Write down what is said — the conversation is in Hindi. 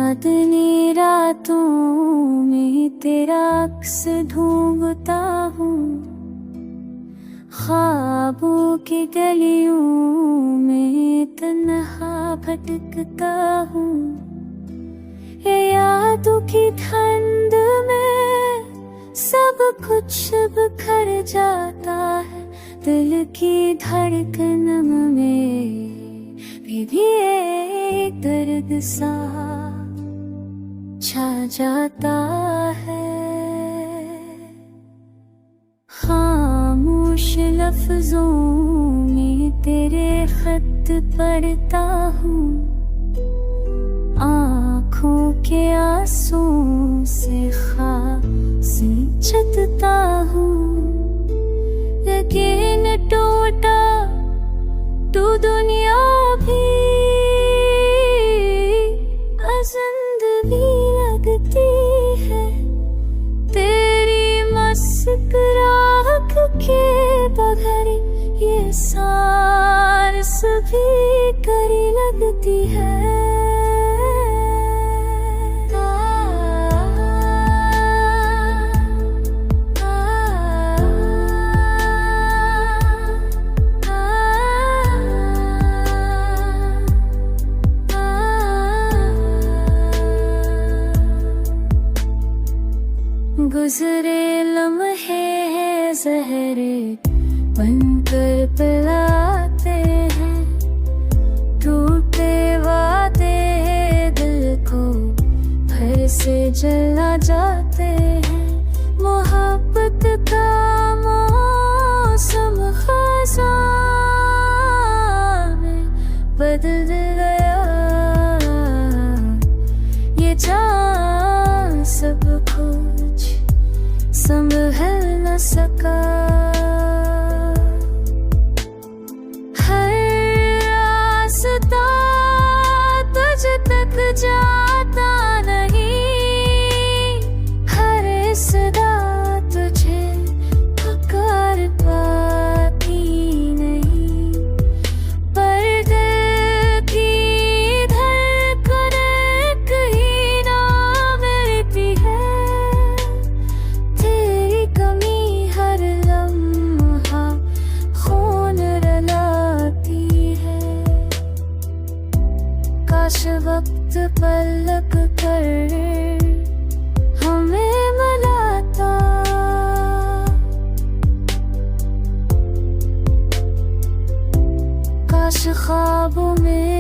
चांदनी रातों में तेरा अक्स ढूंढता हूँ, ख्वाबों की गलियों में तन्हा भटकता हूँ। ये यादों की ठंड में सब कुछ बिखर जाता है, दिल की धड़कन में भी एक दर्द सा छा जाता है। खामोश लफ्जों में तेरे खत पढ़ता हूँ, आँखों के आंसुओं से खास छतता हूँ। यकीन टूटा तू दुनिया भी जिंदगी लगती है, तेरी मुस्कुराहट के बगैर ये सांस भी करी लगती है। गुजरे लम्हे हैं ज़हरे बनकर पिलाते हैं, टूटे वादे दिल को फिर से जला जाते हैं। मोहब्बत का मौसम ख़ज़ां में बदल गया, ये जान सब कुछ संभल न सका। हर रास्ता तुझ तक जाता नहीं, हर सदा तुझे पुकार पाती नहीं। पर दिल की धड़कन कहीं ना मिलती है, तेरी कमी हर लम्हा खून रुलाती है। काश वक्त पलक कर हमें मिलाता, काश ख्वाबों में